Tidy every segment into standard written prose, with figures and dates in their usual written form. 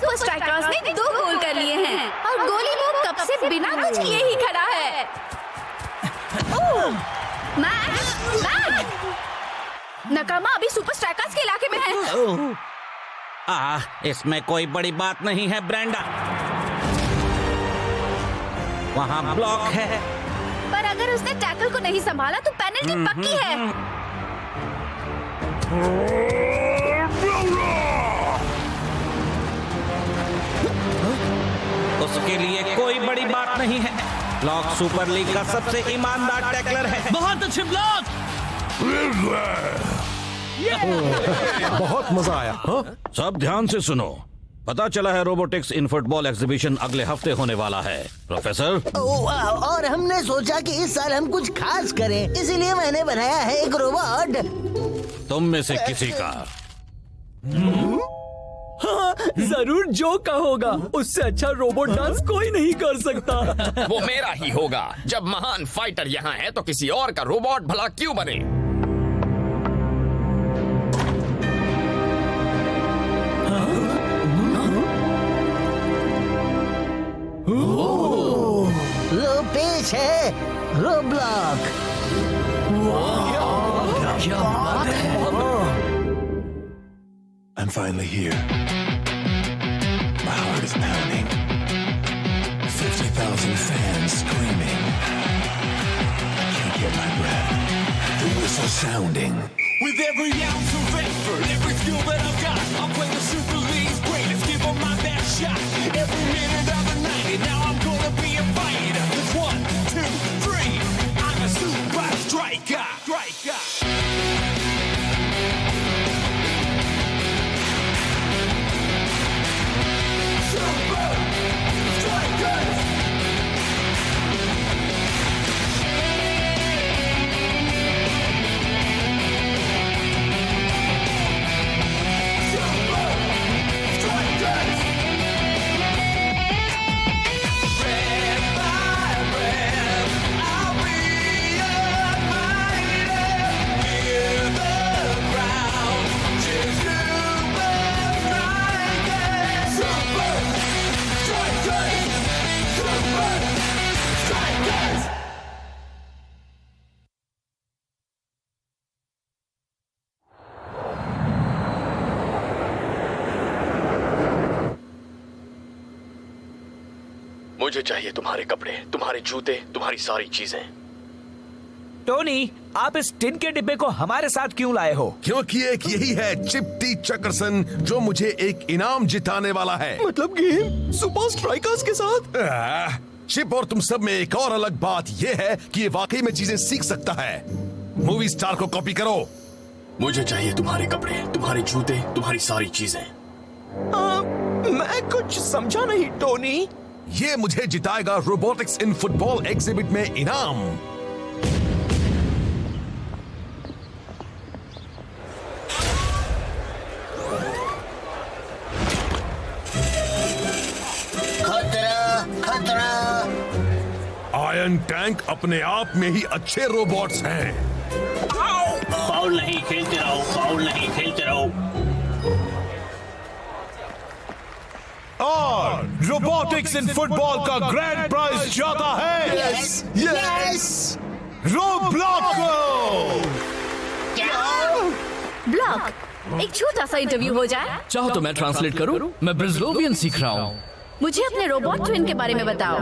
Super strikers ने 2 गोल कर लिए हैं और गोली वो कब से बिना कुछ किए ही खड़ा है। मैक! नकामा अभी सुपर स्ट्राइकर्स के इलाके में है। इसमें कोई बड़ी बात नहीं है ब्रेंडा, वहाँ ब्लॉक है। पर अगर उसने टैकल को नहीं संभाला तो पेनल्टी पक्की है। उसके लिए कोई बड़ी बात नहीं है। ब्लॉक सुपर लीग का सबसे ईमानदार टैकलर है। बहुत अच्छे ब्लॉक। बहुत मजा आया। हाँ? सब ध्यान से सुनो, पता चला है रोबोटिक्स इन फुटबॉल एग्जीबिशन अगले हफ्ते होने वाला है प्रोफेसर। और हमने सोचा कि इस साल हम कुछ खास करें, इसीलिए मैंने बनाया है एक रोबोट। तुम में से किसी का हाँ, जरूर जो का होगा। उससे अच्छा रोबोट डांस कोई नहीं कर सकता। वो मेरा ही होगा। जब महान फाइटर यहाँ है तो किसी और का रोबोट भला क्यों बने। लो पेश है रोब्लॉक। क्या बात है। I'm finally here. My heart is pounding. 50,000 fans screaming. I can't get my breath. The whistle sounding. With every ounce of effort, every skill that I've got, I'll play the Super League's greatest, give them my best shot. Every minute of the night, and now I'm gonna be a fighter. It's 1, 2, 3, I'm a super striker. मुझे चाहिए तुम्हारे कपड़े, तुम्हारे जूते, तुम्हारी सारी चीजें। Tony, आप इस टिन के डिब्बे को हमारे साथ क्यों लाए हो? क्योंकि एक यही है चिप टी चक्करसन जो मुझे एक इनाम जिताने वाला है। मतलब गेम सुपर स्ट्राइकर्स के साथ? चिप और तुम सब में एक और अलग बात यह है कि ये वाकई में चीजें सीख सकता है। मूवी स्टार को कॉपी करो। मुझे चाहिए तुम्हारे कपड़े, तुम्हारे जूते, तुम्हारी सारी चीजें। मैं कुछ समझा नहीं टोनी। ये मुझे जिताएगा रोबोटिक्स इन फुटबॉल एग्जिबिट में इनाम। खतरा खतरा। आयरन टैंक अपने आप में ही अच्छे रोबोट्स हैं। फाउल नहीं, खेलते रहो, फाउल नहीं, खेलते रहो। और रोबोटिक्स इन फुटबॉल का ग्रैंड प्राइज जाता है यस रोब्लॉक को। ब्लॉक, एक छोटा सा इंटरव्यू हो जाए। चाहो तो मैं ट्रांसलेट करूं? मैं ब्रिजलोवियन सीख रहा हूँ। मुझे अपने रोबोट ट्विन के बारे में बताओ।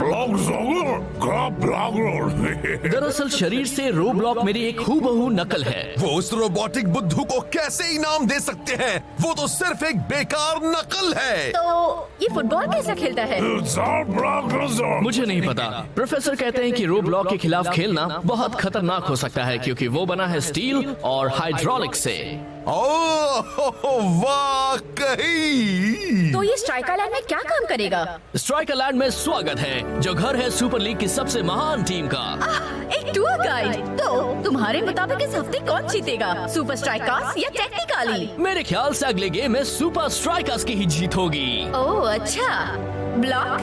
दरअसल शरीर से रोब्लॉक मेरी एक हूबहू नकल है। वो उस रोबोटिक बुद्धू को कैसे इनाम दे सकते हैं? वो तो सिर्फ एक बेकार नकल है। तो ये फुटबॉल कैसे खेलता है? मुझे नहीं पता। प्रोफेसर कहते हैं कि रोब्लॉक के खिलाफ खेलना बहुत खतरनाक हो सकता है क्योंकि वो बना है स्टील और हाइड्रोलिक से। तो ये स्ट्राइकर लैंड में क्या काम करेगा? स्ट्राइकर लैंड में स्वागत है, जो घर है सुपर लीग की सबसे महान टीम का। एक टूर गाइड। तो तुम्हारे मुताबिक इस हफ्ते कौन जीतेगा, सुपर स्ट्राइकर्स या टेक्निकली? मेरे ख्याल से अगले गेम में सुपर स्ट्राइकर्स की ही जीत होगी। ओह अच्छा। ब्लॉक,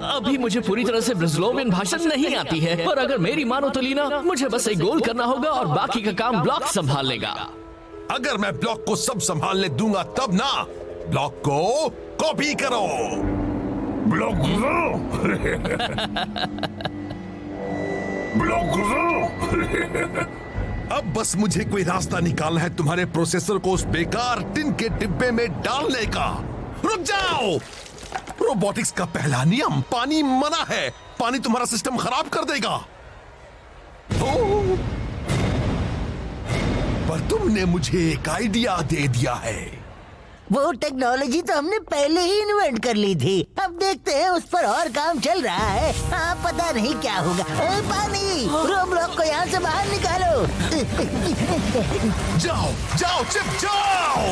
अभी मुझे पूरी तरह से ब्रिजलोवियन भाषा नहीं आती है, पर अगर मेरी मानो तो लीना, मुझे बस एक गोल करना होगा और बाकी का काम ब्लॉक संभाल लेगा। अगर मैं ब्लॉक को सब संभालने दूंगा तब ना, ब्लॉक को कॉपी करो। ब्लॉक अब बस मुझे कोई रास्ता निकालना है तुम्हारे प्रोसेसर को उस बेकार टिन के डिब्बे में डालने का। रुक जाओ। रोबोटिक्स का पहला नियम, पानी मना है। पानी तुम्हारा सिस्टम खराब कर देगा। पर तुमने मुझे एक आइडिया दे दिया है। वो टेक्नोलॉजी तो हमने पहले ही इन्वेंट कर ली थी। अब देखते हैं उस पर और काम चल रहा है। हाँ, पता नहीं क्या होगा। पानी, रोब्लॉक को यहाँ से बाहर निकालो। जाओ जाओ चिप जाओ।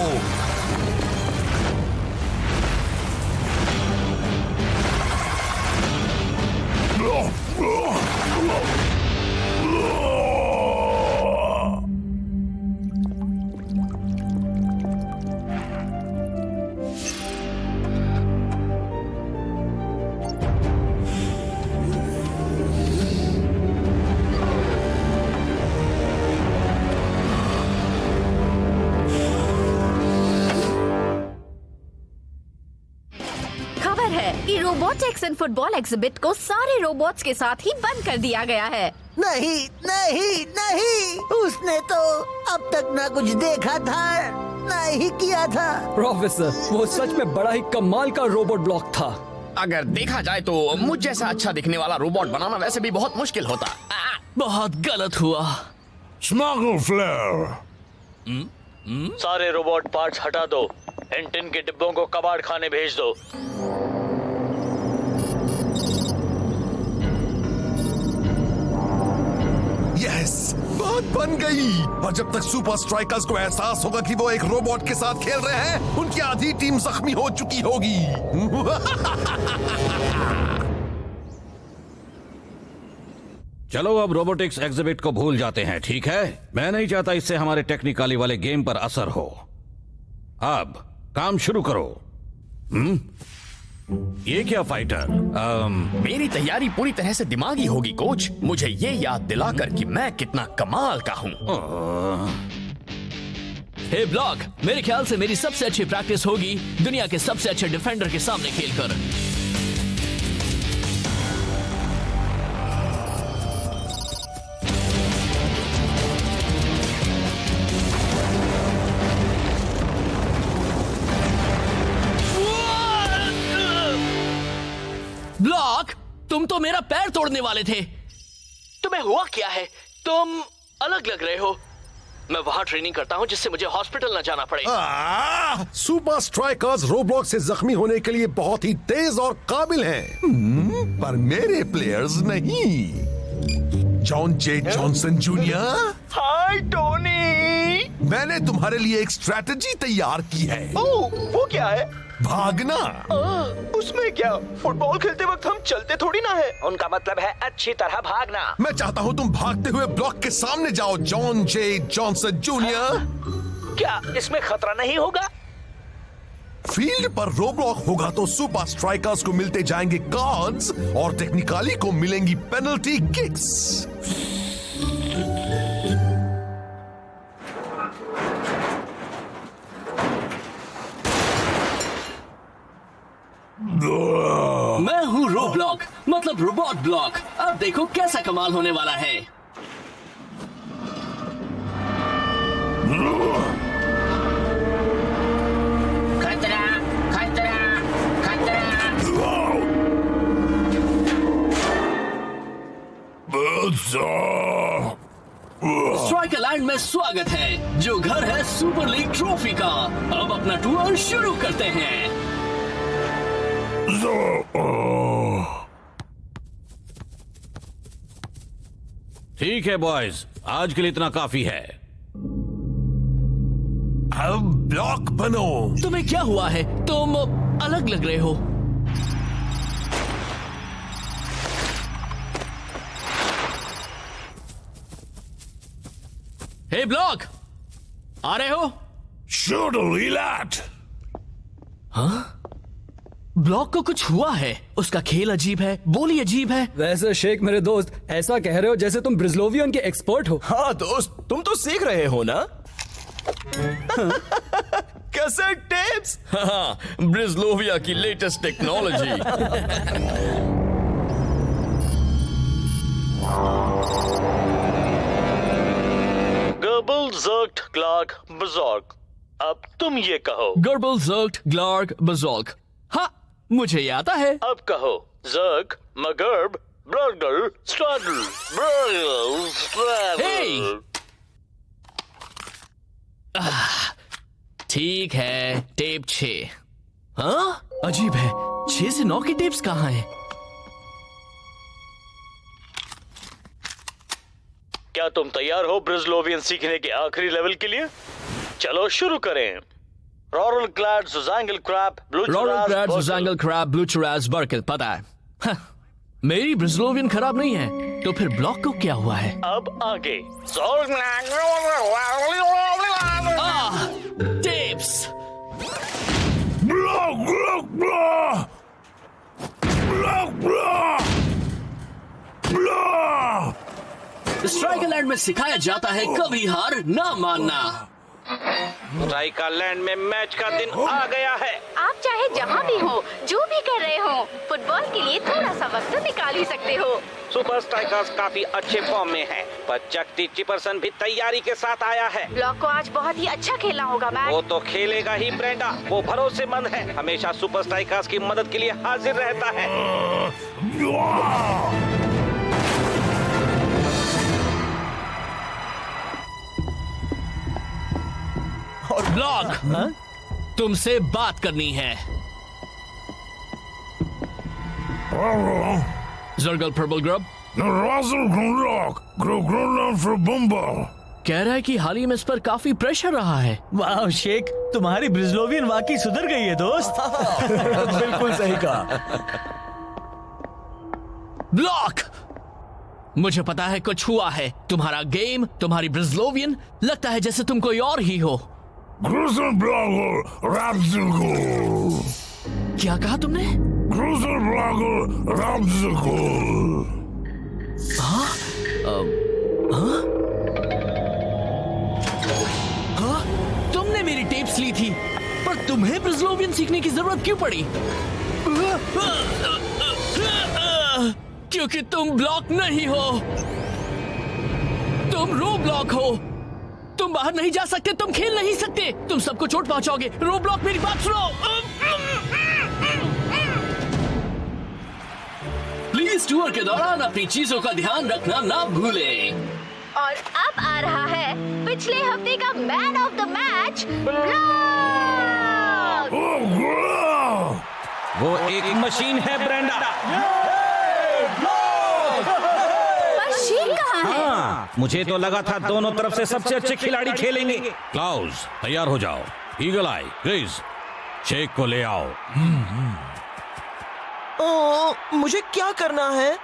रोबोटिक्स एंड फुटबॉल एग्जिबिट को सारे रोबोट्स के साथ ही बंद कर दिया गया है। नहीं नहीं नहीं, उसने तो अब तक ना कुछ देखा था ना ही किया था। प्रोफेसर, वो सच में बड़ा ही कमाल का रोबोट ब्लॉक था। अगर देखा जाए तो मुझ जैसा अच्छा दिखने वाला रोबोट बनाना वैसे भी बहुत मुश्किल होता। बहुत गलत हुआ। स्मगल फ्लेयर। सारे रोबोट पार्ट्स हटा दो। इन टिन के डिब्बों को कबाड़ खाने भेज दो। यस, बात बन गई। और जब तक सुपर स्ट्राइकर्स को एहसास होगा कि वो एक रोबोट के साथ खेल रहे हैं, उनकी आधी टीम जख्मी हो चुकी होगी। चलो अब रोबोटिक्स एग्जिबिट को भूल जाते हैं, ठीक है? मैं नहीं चाहता इससे हमारे टेक्निकली वाले गेम पर असर हो। अब काम शुरू करो। ये क्या फाइटर? मेरी तैयारी पूरी तरह से दिमागी होगी कोच। मुझे ये याद दिलाकर कि मैं कितना कमाल का हूँ। हे ब्लॉक, मेरे ख्याल से मेरी सबसे अच्छी प्रैक्टिस होगी दुनिया के सबसे अच्छे डिफेंडर के सामने खेलकर। ब्लॉक, तुम तो मेरा पैर तोड़ने वाले थे। तुम्हें हुआ क्या है? तुम अलग लग रहे हो। मैं वहां ट्रेनिंग करता हूं जिससे मुझे हॉस्पिटल न जाना पड़े। सुपर स्ट्राइकर्स रोबोट से जख्मी होने के लिए बहुत ही तेज और काबिल हैं, पर मेरे प्लेयर्स नहीं। जॉन जे जॉनसन जूनियर। हाय टोनी। मैंने तुम्हारे लिए एक स्ट्रैटेजी तैयार की है। ओह, वो क्या है? भागना। उसमें क्या? फुटबॉल खेलते वक्त हम चलते थोड़ी ना है। उनका मतलब है अच्छी तरह भागना। मैं चाहता हूँ तुम भागते हुए ब्लॉक के सामने जाओ, जॉन जे जॉनसन जूनियर। क्या इसमें खतरा नहीं होगा? फील्ड पर रोब्लॉक होगा तो सुपर स्ट्राइकर्स को मिलते जाएंगे कार्ड्स और टेक्निकली को मिलेंगी पेनल्टी किक्स। मैं हूँ रोब्लॉक, मतलब रोबोट ब्लॉक। अब देखो कैसा कमाल होने वाला है। खतरा खतरा खतरा। स्ट्राइकर लैंड में स्वागत है, जो घर है सुपर लीग ट्रॉफी का। अब अपना टूर शुरू करते हैं। ठीक है बॉयज, आज के लिए इतना काफी है। अब ब्लॉक बनो। तुम्हें क्या हुआ है? तुम अलग लग रहे हो। हे ब्लॉक, आ रहे हो? हाँ? ब्लॉक को कुछ हुआ है। उसका खेल अजीब है, बोली अजीब है। वैसे शेख मेरे दोस्त, ऐसा कह रहे हो जैसे तुम ब्रिजलोवियन के एक्सपर्ट हो। हाँ दोस्त, तुम तो सीख रहे हो ना। Cassette tapes. हाँ, ब्रिजलोविया की लेटेस्ट टेक्नोलॉजी। गर्बल ज़र्क्ट ग्लार्क बज़ॉर्क। अब तुम ये कहो। गर्बल ज़र्क्ट ग्लार्क बज़ॉर्क। हाँ, मुझे ये आता है। अब कहो ज़र्क मगर्ब ब्रगल स्ट्रगल ब्रगल स्ट्रगल। ठीक है, टेप 6। हाँ, अजीब है, 6 से 9 की टेप्स कहाँ हैं? क्या तुम तैयार हो ब्रिजलोवियन सीखने के आखिरी लेवल के लिए? चलो शुरू करें। रॉरल क्लैड जुजांगल क्रैब ब्लूचराज बर्कल। पता है। हाँ, मेरी ब्रिजलोवियन खराब नहीं है, तो फिर ब्लॉक को क्या हुआ है? अब आगे। टेप्स। स्ट्राइकरलैंड में सिखाया जाता है कभी हार ना मानना। स्ट्राइकरलैंड में मैच का दिन आ गया है। आप चाहे जहाँ भी हो, जो भी कर रहे हो, फुटबॉल के लिए थोड़ा सा वक्त निकाल ही सकते हो। सुपर स्ट्राइकर्स काफी अच्छे फॉर्म में हैं, पर जक्टी चिपरसन भी तैयारी के साथ आया है। ब्लॉक को आज बहुत ही अच्छा खेलना होगा मैच। वो तो खेलेगा ही ब्रेंडा, वो भरोसेमंद है, हमेशा सुपर स्ट्राइकर्स की मदद के लिए हाजिर रहता है। और ब्लॉक, तुमसे बात करनी है। जर्गल पर्पल ग्रब कह रहा है कि हाल ही में इस पर काफी प्रेशर रहा है। वाह शेख, तुम्हारी ब्रिजलोवियन वाकई सुधर गई है दोस्त। बिल्कुल सही कहा। ब्लॉक, मुझे पता है कुछ हुआ है। तुम्हारा गेम, तुम्हारी ब्रिजलोवियन, लगता है जैसे तुम कोई और ही हो। क्या कहा तुमने? हाँ? हाँ? तुमने मेरी टेप्स ली थी, पर तुम्हें ब्रिजलोवियन सीखने की जरूरत क्यों पड़ी? क्योंकि तुम ब्लॉक नहीं हो, तुम रो ब्लॉक हो। तुम बाहर नहीं जा सकते, तुम खेल नहीं सकते, तुम सबको चोट पहुंचाओगे। रो ब्लॉक, मेरी बात सुनो। प्लीज टूर के दौरान अपनी चीजों का ध्यान रखना ना भूलें। और अब आ रहा है पिछले हफ्ते का man of the match, block. वो एक मशीन है ब्रेंडा। मशीन कहाँ है? हाँ, मुझे तो लगा था दोनों तरफ से सबसे अच्छे खिलाड़ी खेलेंगे। क्लाउस, तैयार हो जाओ। ईगल आई, ग्रिज, शेख को ले आओ। मुझे क्या करना है?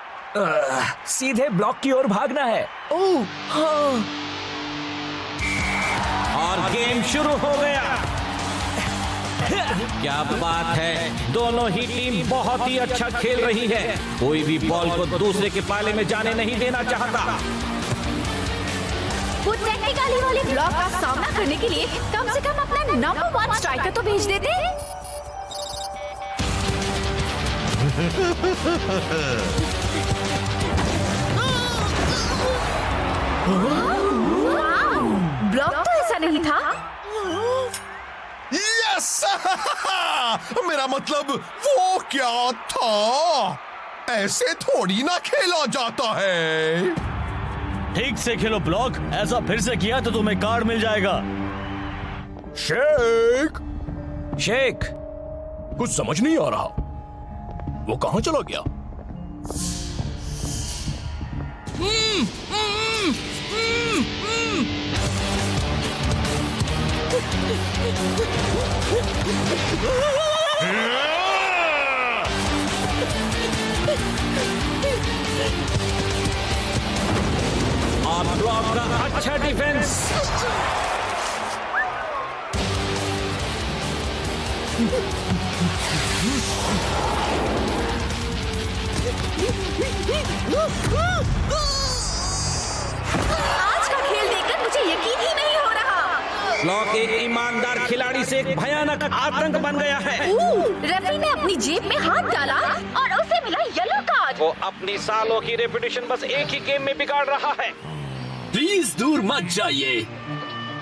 सीधे ब्लॉक की ओर भागना है। ओह हाँ। और गेम शुरू हो गया। क्या बात है, दोनों ही टीम बहुत ही अच्छा खेल रही है। कोई भी बॉल को दूसरे के पाले में जाने नहीं देना चाहता। वो टेक्निकली वाले ब्लॉक का सामना करने के लिए कम से कम अपना नंबर 1 स्ट्राइकर तो भेज देते। ब्लॉक तो ऐसा नहीं था। यस! मेरा मतलब वो क्या था? ऐसे थोड़ी ना खेला जाता है। ठीक से खेलो ब्लॉक, ऐसा फिर से किया तो तुम्हें कार्ड मिल जाएगा। शेख, शेख, कुछ समझ नहीं आ रहा। वो कहां चला गया? और ब्लॉक का अच्छा डिफेंस। आज का खेल देखकर मुझे यकीन ही नहीं हो रहा। ब्लॉक एक ईमानदार खिलाड़ी से एक भयानक आतंक बन गया है। रेफरी ने अपनी जेब में हाथ डाला और उसे मिला येलो कार्ड। वो अपनी सालों की रेपुटेशन बस एक ही गेम में बिगाड़ रहा है। प्लीज दूर मत जाइए।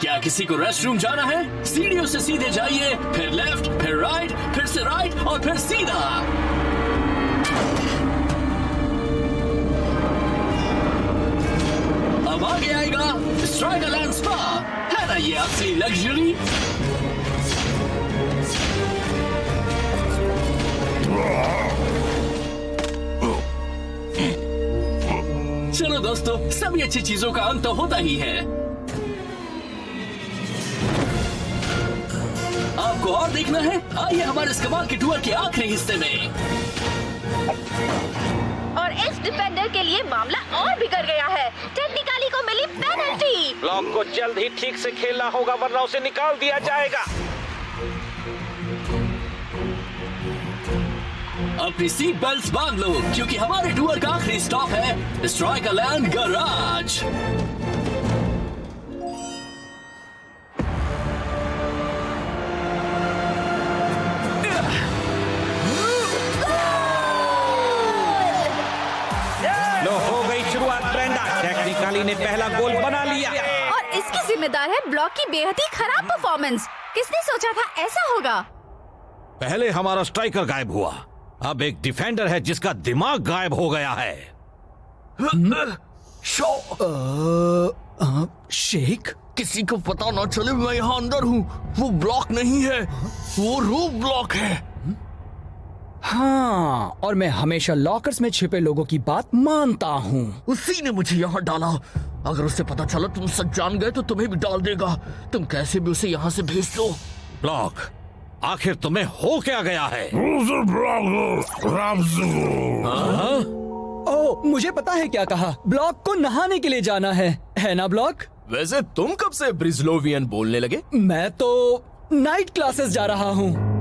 क्या किसी को रेस्टरूम जाना है? सीढ़ियों से सीधे जाइए, फिर लेफ्ट, फिर राइट, फिर से राइट और फिर सीधा। अब आगे आएगा स्ट्राइकर लैंड स्पा। है ना ये असली लग्जरी? चलो दोस्तों, सभी अच्छी चीजों का अंत तो होता ही है। आपको और देखना है? आइए हमारे इस कमाल के टूर के आखिरी हिस्से में। और इस डिफेंडर के लिए मामला और बिगड़ गया है। टेक्निकली को मिली पेनल्टी। ब्लॉक को जल्द ही ठीक से खेलना होगा वरना उसे निकाल दिया जाएगा। अपनी सीट बेल्ट बांध लो क्योंकि हमारे टूर का आखिरी स्टॉप है स्ट्राइकर लैंड गैराज। लो हो गई शुरुआत। ब्रेंडा टेक्निकली ने पहला गोल बना लिया और इसकी जिम्मेदार है ब्लॉक की बेहद ही खराब परफॉर्मेंस। किसने सोचा था ऐसा होगा? पहले हमारा स्ट्राइकर गायब हुआ, अब एक डिफेंडर है जिसका दिमाग गायब हो गया है। शेख, किसी को पता ना चले मैं यहाँ अंदर हूँ। वो ब्लॉक नहीं है, वो रूफ ब्लॉक है। हाँ, और मैं हमेशा लॉकर्स में छिपे लोगों की बात मानता हूँ। उसी ने मुझे यहाँ डाला। अगर उसे पता चला तुम सच जान गए तो तुम्हें भी डाल देगा। तुम कैसे भी उसे यहाँ से भेज दो। ब्लॉक, आखिर तुम्हें हो क्या गया है? ओह, मुझे पता है क्या कहा। ब्लॉक को नहाने के लिए जाना है ना ब्लॉक? वैसे तुम कब से ब्रिजलोवियन बोलने लगे? मैं तो नाइट क्लासेस जा रहा हूँ।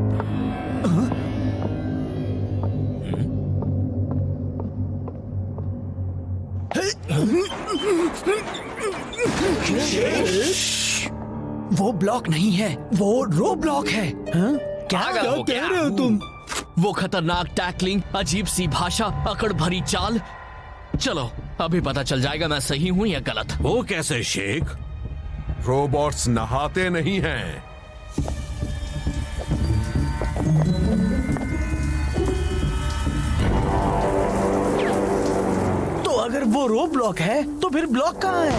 वो ब्लॉक नहीं है, वो रो ब्लॉक है। हाँ? क्या कह रहे हो तुम? वो खतरनाक टैकलिंग, अजीब सी भाषा, अकड़ भरी चाल। चलो अभी पता चल जाएगा मैं सही हूँ या गलत। वो कैसे शेख? रोबोट्स नहाते नहीं हैं। तो अगर वो रो ब्लॉक है तो फिर ब्लॉक कहाँ है?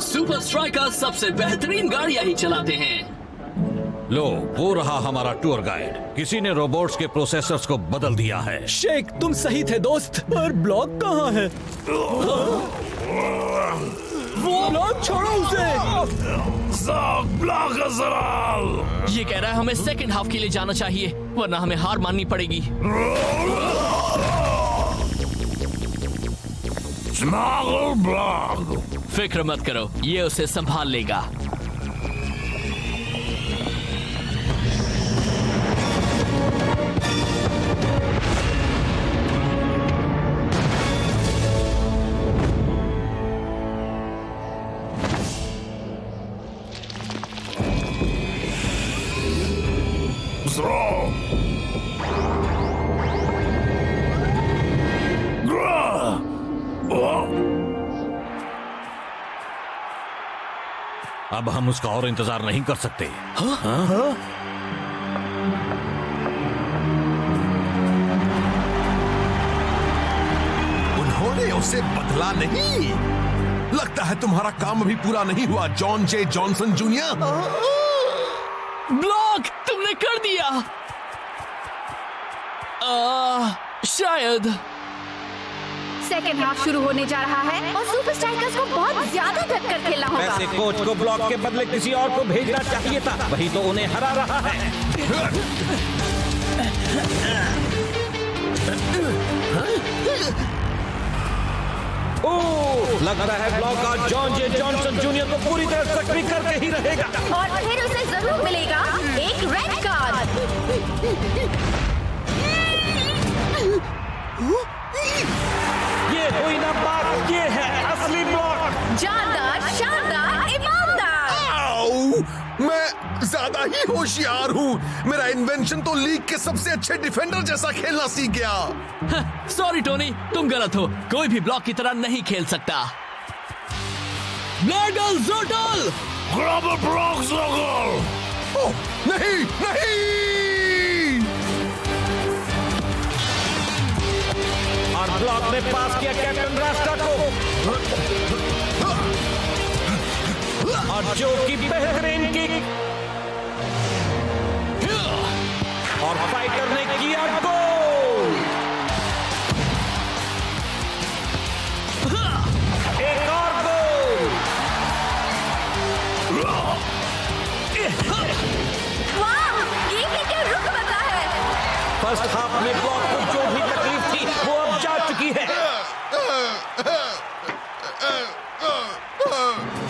सुपर स्ट्राइकर सबसे बेहतरीन गाड़ियां ही चलाते हैं। लो, वो रहा हमारा टूर गाइड। किसी ने रोबोट्स के प्रोसेसर्स को बदल दिया है। शेख, तुम सही थे दोस्त। पर ब्लॉक कहाँ है? वो ब्लॉक, छोड़ो उसे। ये कह रहा है हमें सेकंड हाफ के लिए जाना चाहिए वरना हमें हार माननी पड़ेगी। फिक्र मत करो, ये उसे संभाल लेगा। अब हम उसका और इंतजार नहीं कर सकते। उन्होंने उसे बदला नहीं। लगता है तुम्हारा काम अभी पूरा नहीं हुआ, जॉन जे जॉनसन जूनियर। ब्लॉक, तुमने कर दिया। शायद। सेकेंड हाफ शुरू होने जा रहा है और सुपर स्ट्राइकर्स को बहुत ज्यादा टक्कर खेलना होगा। वैसे कोच को ब्लॉक के बदले किसी और को भेजना चाहिए था, वही तो उन्हें हरा रहा है। ओह, लगता है ब्लॉक आज जॉन जे जॉनसन जूनियर को पूरी तरह जख्मी करके ही रहेगा। और फिर उसे जरूर मिलेगा एक रेड ही होशियार हूँ। मेरा इन्वेंशन तो लीग के सबसे अच्छे डिफेंडर जैसा खेलना सीख गया। सॉरी टोनी, तुम गलत हो। कोई भी ब्लॉक की तरह नहीं खेल सकता। ब्लैडल जोटल ओह, नहीं नहीं। और ब्लॉक ने पास किया कैप्टन रास्ता को, और जो की बेहतरीन किक, और फाइटर ने किया गोल। एक और गोल। वाह, ये क्या रुक बता है। फर्स्ट हाफ में ब्लॉक को जो भी तकलीफ थी वो अब जा चुकी है।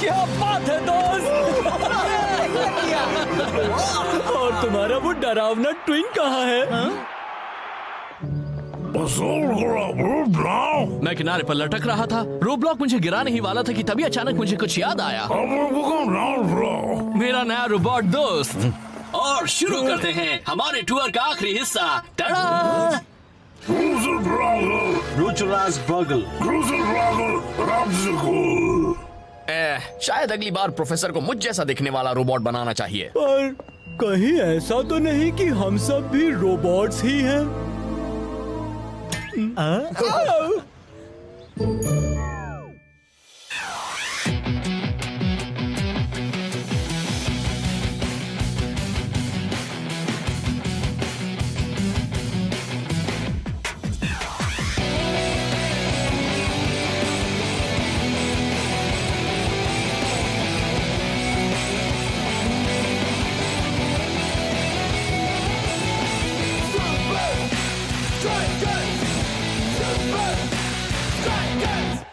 क्या बात है दोस्त। और तुम्हारा वो डरावना ट्विन कहाँ है? मैं किनारे पर लटक रहा था। रोब्लॉक मुझे गिराने ही वाला था कि तभी अचानक मुझे कुछ याद आया। मेरा नया रोबोट दोस्त। और शुरू करते हैं हमारे टूर का आखिरी हिस्सा। टड़ा! शायद अगली बार प्रोफेसर को मुझ जैसा दिखने वाला रोबोट बनाना चाहिए। पर कहीं ऐसा तो नहीं कि हम सब भी रोबोट्स ही हैं? Strikers! Super Strikers!